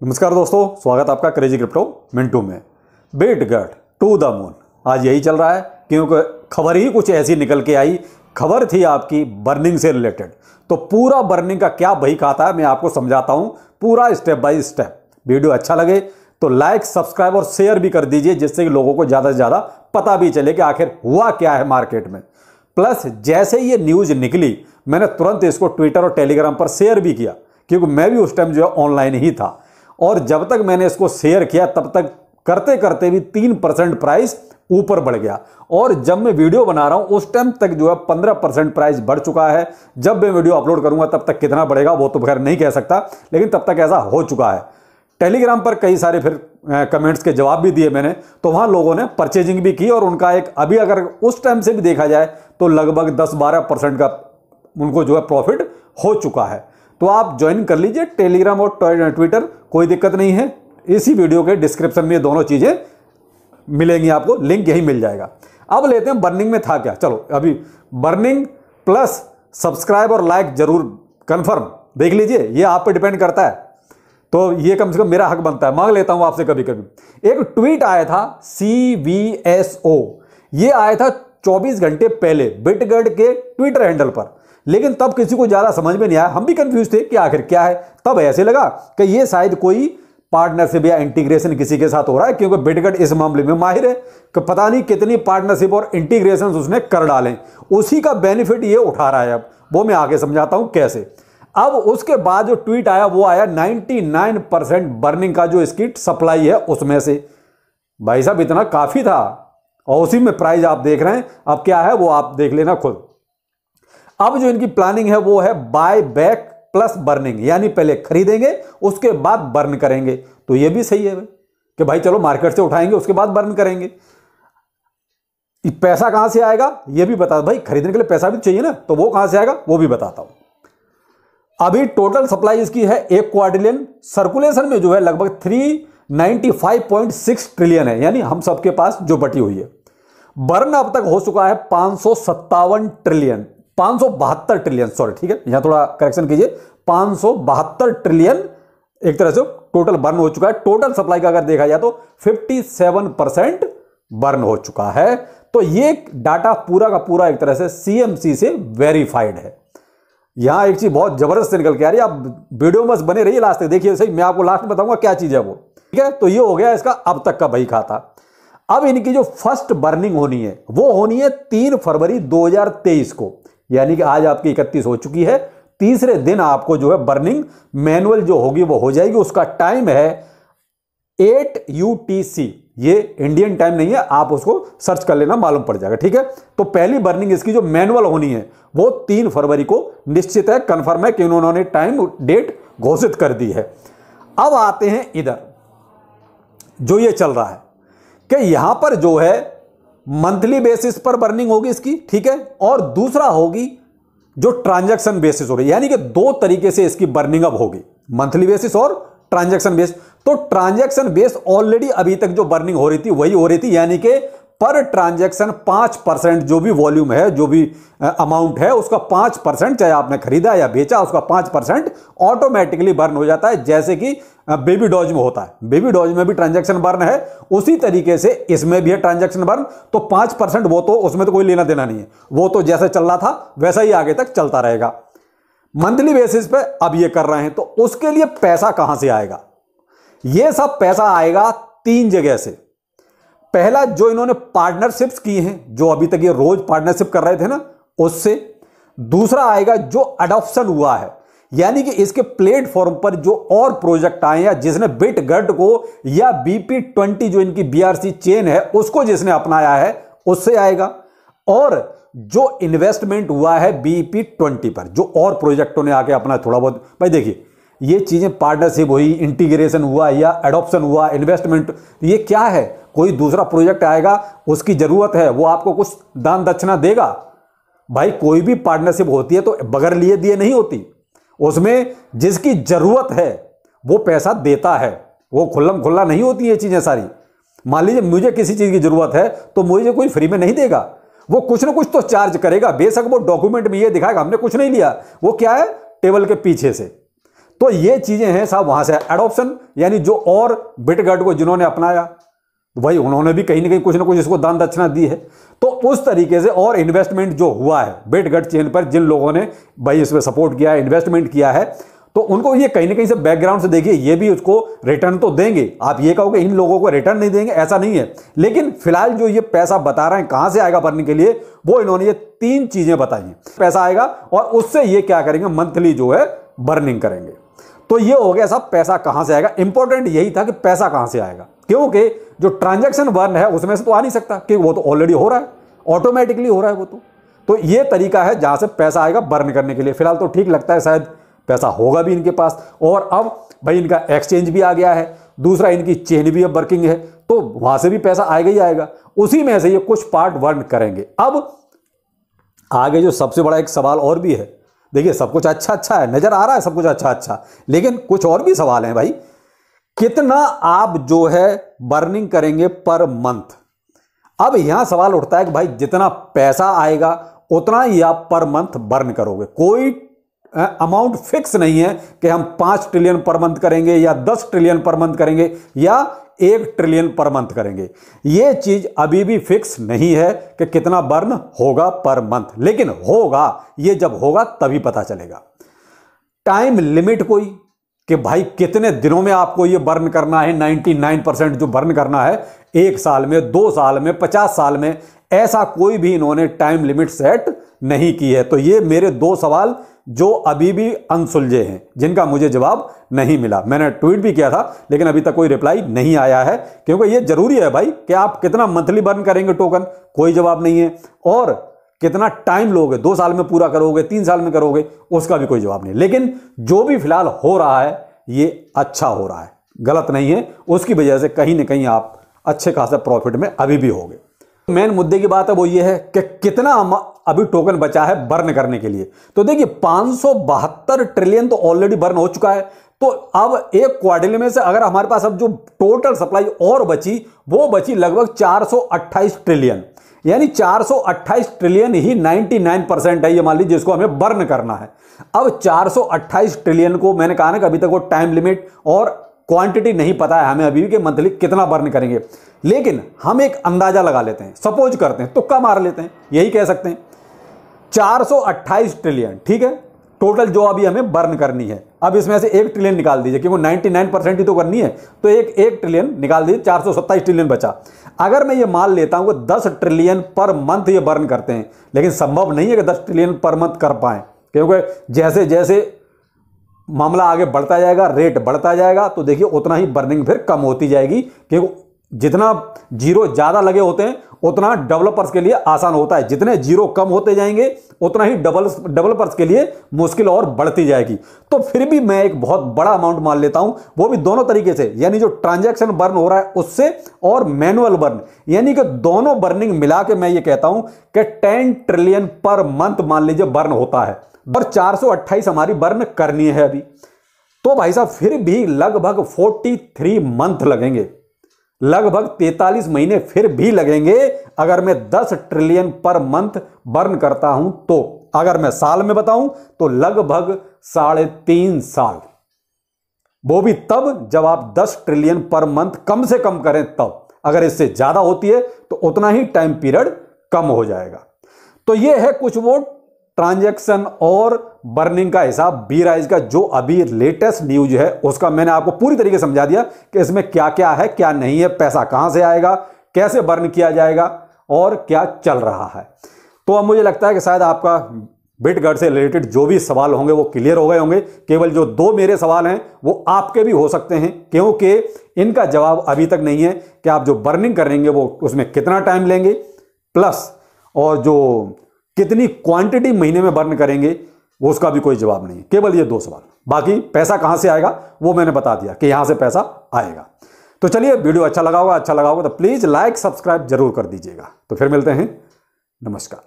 नमस्कार दोस्तों, स्वागत आपका क्रेजी क्रिप्टो मिंटू में। बिटगेट टू द मून, आज यही चल रहा है क्योंकि खबर ही कुछ ऐसी निकल के आई। खबर थी आपकी बर्निंग से रिलेटेड, तो पूरा बर्निंग का क्या बही खाता है मैं आपको समझाता हूं पूरा स्टेप बाय स्टेप। वीडियो अच्छा लगे तो लाइक, सब्सक्राइब और शेयर भी कर दीजिए, जिससे कि लोगों को ज़्यादा से ज़्यादा पता भी चले कि आखिर हुआ क्या है मार्केट में। प्लस जैसे ही ये न्यूज़ निकली मैंने तुरंत इसको ट्विटर और टेलीग्राम पर शेयर भी किया, क्योंकि मैं भी उस टाइम जो है ऑनलाइन ही था। और जब तक मैंने इसको शेयर किया तब तक करते करते भी 3% प्राइस ऊपर बढ़ गया। और जब मैं वीडियो बना रहा हूं उस टाइम तक जो है 15% प्राइस बढ़ चुका है। जब मैं वीडियो अपलोड करूंगा तब तक कितना बढ़ेगा वो तो खैर नहीं कह सकता, लेकिन तब तक ऐसा हो चुका है। टेलीग्राम पर कई सारे फिर कमेंट्स के जवाब भी दिए मैंने, तो वहां लोगों ने परचेजिंग भी की और उनका एक अभी अगर उस टाइम से भी देखा जाए तो लगभग 10-12% का उनको जो है प्रॉफिट हो चुका है। तो आप ज्वाइन कर लीजिए टेलीग्राम और ट्विटर, कोई दिक्कत नहीं है। इसी वीडियो के डिस्क्रिप्शन में दोनों चीज़ें मिलेंगी, आपको लिंक यही मिल जाएगा। अब लेते हैं बर्निंग में था क्या। चलो अभी बर्निंग प्लस सब्सक्राइब और लाइक जरूर कंफर्म देख लीजिए, ये आप पे डिपेंड करता है। तो ये कम से कम मेरा हक बनता है, मांग लेता हूं आपसे कभी कभी। एक ट्वीट आया था CVSO, ये आया था 24 घंटे पहले बिटगेट के ट्विटर हैंडल पर, लेकिन तब किसी को ज्यादा समझ में नहीं आया। हम भी कंफ्यूज थे कि आखिर क्या है। तब ऐसे लगा कि ये शायद कोई पार्टनरशिप या इंटीग्रेशन किसी के साथ हो रहा है, क्योंकि बिटगेट इस मामले में माहिर है कि पता नहीं कितनी पार्टनरशिप और इंटीग्रेशन उसने कर डालें, उसी का बेनिफिट ये उठा रहा है। अब वो मैं आगे समझाता हूं कैसे। अब उसके बाद जो ट्वीट आया वो आया 99% बर्निंग का जो इसकी सप्लाई है उसमें से। भाई साहब इतना काफी था, और उसी में प्राइस आप देख रहे हैं। अब क्या है वो आप देख लेना खुद। अब जो इनकी प्लानिंग है वो है बाय बैक प्लस बर्निंग, यानी पहले खरीदेंगे उसके बाद बर्न करेंगे। तो ये भी सही है कि भाई चलो मार्केट से उठाएंगे उसके बाद बर्न करेंगे। पैसा कहां से आएगा ये भी बता, भाई खरीदने के लिए पैसा भी चाहिए ना, तो वो कहां से आएगा वो भी बताता हूं। अभी टोटल सप्लाई इसकी है 1 क्वाड्रिलियन, सर्कुलेशन में जो है लगभग 395.6 ट्रिलियन है, यानी हम सबके पास जो बटी हुई है। बर्न अब तक हो चुका है 557 ट्रिलियन, 572 ट्रिलियन, सॉरी ठीक है, यहां थोड़ा करेक्शन कीजिए, 572 ट्रिलियन एक तरह से टोटल बर्न हो चुका है। टोटल सप्लाई का अगर देखा जाए तो 57% बर्न हो चुका है। तो ये डाटा पूरा का पूरा एक तरह से CMC से वेरीफाइड है। यहां एक चीज बहुत जबरदस्त निकल के आ रही है, आप वीडियो में बस बने रहिए लास्ट तक, देखिए सही, मैं आपको लास्ट में बताऊंगा क्या चीज है वो, ठीक है। तो ये हो गया इसका अब तक का बही खाता। अब इनकी जो फर्स्ट बर्निंग होनी है वो होनी है 3 फरवरी 2023 को, यानी कि आज आपकी 31 हो चुकी है। तीसरे दिन आपको जो है बर्निंग मैनुअल जो होगी वो हो जाएगी। उसका टाइम है 8 UTC, ये इंडियन टाइम नहीं है, आप उसको सर्च कर लेना मालूम पड़ जाएगा, ठीक है। तो पहली बर्निंग इसकी जो मैनुअल होनी है वो 3 फरवरी को निश्चित है, कंफर्म है कि उन्होंने टाइम डेट घोषित कर दी है। अब आते हैं इधर जो ये चल रहा है कि यहां पर जो है मंथली बेसिस पर बर्निंग होगी इसकी, ठीक है, और दूसरा होगी जो ट्रांजैक्शन बेसिस हो रही है, यानी कि 2 तरीके से इसकी बर्निंग अब होगी, मंथली बेसिस और ट्रांजैक्शन बेस। तो ट्रांजैक्शन बेस ऑलरेडी अभी तक जो बर्निंग हो रही थी वही हो रही थी, यानी कि पर ट्रांजैक्शन 5% जो भी वॉल्यूम है, जो भी अमाउंट है उसका 5%, चाहे आपने खरीदा या बेचा, उसका 5% ऑटोमेटिकली बर्न हो जाता है, जैसे कि बेबी डॉज में होता है। बेबी डॉज में भी ट्रांजैक्शन बर्न है, उसी तरीके से इसमें भी है ट्रांजैक्शन बर्न। तो 5% वो तो उसमें तो कोई लेना देना नहीं है, वो तो जैसे चल रहा था वैसा ही आगे तक चलता रहेगा। मंथली बेसिस पे अब ये कर रहे हैं, तो उसके लिए पैसा कहां से आएगा? ये सब पैसा आएगा 3 जगह से। पहला, जो इन्होंने पार्टनरशिप्स की हैं, जो अभी तक ये रोज पार्टनरशिप कर रहे थे ना, उससे। दूसरा आएगा जो अडॉप्शन हुआ है, यानी कि इसके प्लेटफॉर्म पर जो और प्रोजेक्ट आए या जिसने बिटगेट को या BP20 जो इनकी BRC चेन है उसको जिसने अपनाया है उससे आएगा। और जो इन्वेस्टमेंट हुआ है BP20 पर, जो और प्रोजेक्टों ने आके अपना थोड़ा बहुत, भाई देखिए ये चीजें पार्टनरशिप हुई, इंटीग्रेशन हुआ या एडॉप्शन हुआ, इन्वेस्टमेंट, ये क्या है? कोई दूसरा प्रोजेक्ट आएगा, उसकी जरूरत है, वो आपको कुछ दान दक्षिणा देगा। भाई कोई भी पार्टनरशिप होती है तो बगैर लिए दिए नहीं होती, उसमें जिसकी जरूरत है वो पैसा देता है, वो खुल्लम खुल्ला नहीं होती ये चीजें सारी। मान लीजिए मुझे किसी चीज की जरूरत है तो मुझे कोई फ्री में नहीं देगा, वो कुछ ना कुछ तो चार्ज करेगा, बेशक वो डॉक्यूमेंट में ये दिखाएगा हमने कुछ नहीं लिया, वो क्या है टेबल के पीछे से। तो ये चीजें हैं साहब। वहां से एडॉप्शन, यानी जो और बिटगट को जिन्होंने अपनाया भाई उन्होंने भी कहीं ना कुछ इसको दान दक्षिणा दी है। तो उस तरीके से और इन्वेस्टमेंट जो हुआ है बिटगट चेन पर, जिन लोगों ने भाई इसमें सपोर्ट किया है, इन्वेस्टमेंट किया है, तो उनको ये कहीं ना कहीं से बैकग्राउंड से देखिए ये भी उसको रिटर्न तो देंगे। आप ये कहोगे इन लोगों को रिटर्न नहीं देंगे, ऐसा नहीं है। लेकिन फिलहाल जो ये पैसा बता रहे हैं कहां से आएगा भरने के लिए, वो इन्होंने ये 3 चीजें बताई हैं। पैसा आएगा और उससे ये क्या करेंगे, मंथली जो है बर्निंग करेंगे। तो ये हो गया साहब पैसा कहां से आएगा। इंपॉर्टेंट यही था कि पैसा कहां से आएगा, क्योंकि जो ट्रांजैक्शन बर्न है उसमें से तो आ नहीं सकता, कि वो तो ऑलरेडी हो रहा है, ऑटोमेटिकली हो रहा है वो तो ये तरीका है जहां से पैसा आएगा बर्न करने के लिए। फिलहाल तो ठीक लगता है, शायद पैसा होगा भी इनके पास। और अब भाई इनका एक्सचेंज भी आ गया है, दूसरा इनकी चेन भी अब वर्किंग है, तो वहां से भी पैसा आएगा ही आएगा। उसी में से ये कुछ पार्ट बर्न करेंगे। अब आगे जो सबसे बड़ा एक सवाल और भी है, देखिए सब कुछ अच्छा है, नजर आ रहा है सब कुछ अच्छा, लेकिन कुछ और भी सवाल हैं भाई। कितना आप जो है बर्निंग करेंगे पर मंथ। अब यहां सवाल उठता है कि भाई जितना पैसा आएगा उतना ही आप पर मंथ बर्न करोगे। कोई अमाउंट फिक्स नहीं है कि हम 5 ट्रिलियन पर मंथ करेंगे या 10 ट्रिलियन पर मंथ करेंगे या 1 ट्रिलियन पर मंथ करेंगे। यह चीज अभी भी फिक्स नहीं है कि कितना बर्न होगा पर मंथ, लेकिन होगा। यह जब होगा तभी पता चलेगा। टाइम लिमिट कोई कि भाई कितने दिनों में आपको यह बर्न करना है, 99% जो बर्न करना है, 1 साल में, 2 साल में, 50 साल में, ऐसा कोई भी इन्होंने टाइम लिमिट सेट नहीं की है। तो ये मेरे 2 सवाल जो अभी भी अनसुलझे हैं, जिनका मुझे जवाब नहीं मिला। मैंने ट्वीट भी किया था लेकिन अभी तक कोई रिप्लाई नहीं आया है, क्योंकि ये जरूरी है भाई कि आप कितना मंथली बर्न करेंगे टोकन, कोई जवाब नहीं है। और कितना टाइम लोगे, 2 साल में पूरा करोगे, 3 साल में करोगे, उसका भी कोई जवाब नहीं। लेकिन जो भी फिलहाल हो रहा है ये अच्छा हो रहा है, गलत नहीं है। उसकी वजह से कहीं ना कहीं आप अच्छे खासे प्रॉफिट में अभी भी होगे। मेन मुद्दे की बात है वो ये है कि कितना अभी टोकन बचा है बर्न करने के लिए। तो देखिए 572 ट्रिलियन तो ऑलरेडी बर्न हो चुका है। तो अब एक क्वार्टर में से अगर हमारे पास अब जो टोटल सप्लाई और बची, वो बची लगभग 428 ट्रिलियन, यानी 428 ट्रिलियन ही 99% है, ये मान लीजिए, जिसको हमें बर्न करना है। अब 428 ट्रिलियन को मैंने कहा ना कि अभी तक वो टाइम लिमिट और क्वांटिटी नहीं पता है हमें अभी भी कि मंथली कितना बर्न करेंगे। लेकिन हम एक अंदाजा लगा लेते हैं, सपोज करते हैं, तुक्का मार लेते हैं, यही कह सकते हैं 428 ट्रिलियन, ठीक है, टोटल जो अभी हमें बर्न करनी है। अब इसमें से 1 ट्रिलियन निकाल दीजिए, क्योंकि 99% ही तो करनी है, तो एक ट्रिलियन निकाल दीजिए, 427 ट्रिलियन बचा। अगर मैं ये मान लेता हूं कि 10 ट्रिलियन पर मंथ ये बर्न करते हैं, लेकिन संभव नहीं है कि 10 ट्रिलियन पर मंथ कर पाए, क्योंकि जैसे जैसे मामला आगे बढ़ता जाएगा, रेट बढ़ता जाएगा, तो देखिए उतना ही बर्निंग फिर कम होती जाएगी, क्योंकि जितना जीरो ज्यादा लगे होते हैं उतना डेवलपर्स के लिए आसान होता है, जितने जीरो कम होते जाएंगे उतना ही डेवलपर्स के लिए मुश्किल और बढ़ती जाएगी। तो फिर भी मैं एक बहुत बड़ा अमाउंट मान लेता हूं, वो भी दोनों तरीके से, यानी जो ट्रांजैक्शन बर्न हो रहा है उससे और मैनुअल बर्न, यानी कि दोनों बर्निंग मिला के मैं ये कहता हूं कि 10 ट्रिलियन पर मंथ मान लीजिए बर्न होता है, और 428 हमारी बर्न करनी है अभी। तो भाई साहब फिर भी लगभग 43 मंथ लगेंगे, लगभग 43 महीने फिर भी लगेंगे अगर मैं 10 ट्रिलियन पर मंथ बर्न करता हूं। तो अगर मैं साल में बताऊं तो लगभग 3.5 साल, वो भी तब जब आप 10 ट्रिलियन पर मंथ कम से कम करें तब। अगर इससे ज्यादा होती है तो उतना ही टाइम पीरियड कम हो जाएगा। तो यह है कुछ वो ट्रांजैक्शन और बर्निंग का हिसाब बीराइज का, जो अभी लेटेस्ट न्यूज है उसका मैंने आपको पूरी तरीके से समझा दिया कि इसमें क्या क्या है, क्या नहीं है, पैसा कहां से आएगा, कैसे बर्न किया जाएगा और क्या चल रहा है। तो अब मुझे लगता है कि शायद आपका बिटगट से रिलेटेड जो भी सवाल होंगे वो क्लियर हो गए होंगे। केवल जो 2 मेरे सवाल हैं वो आपके भी हो सकते हैं, क्योंकि इनका जवाब अभी तक नहीं है कि आप जो बर्निंग करेंगे वो उसमें कितना टाइम लेंगे, प्लस और जो कितनी क्वांटिटी महीने में बर्न करेंगे उसका भी कोई जवाब नहीं। केवल ये 2 सवाल, बाकी पैसा कहां से आएगा वो मैंने बता दिया कि यहां से पैसा आएगा। तो चलिए, वीडियो अच्छा लगा होगा तो प्लीज लाइक सब्सक्राइब जरूर कर दीजिएगा। तो फिर मिलते हैं, नमस्कार।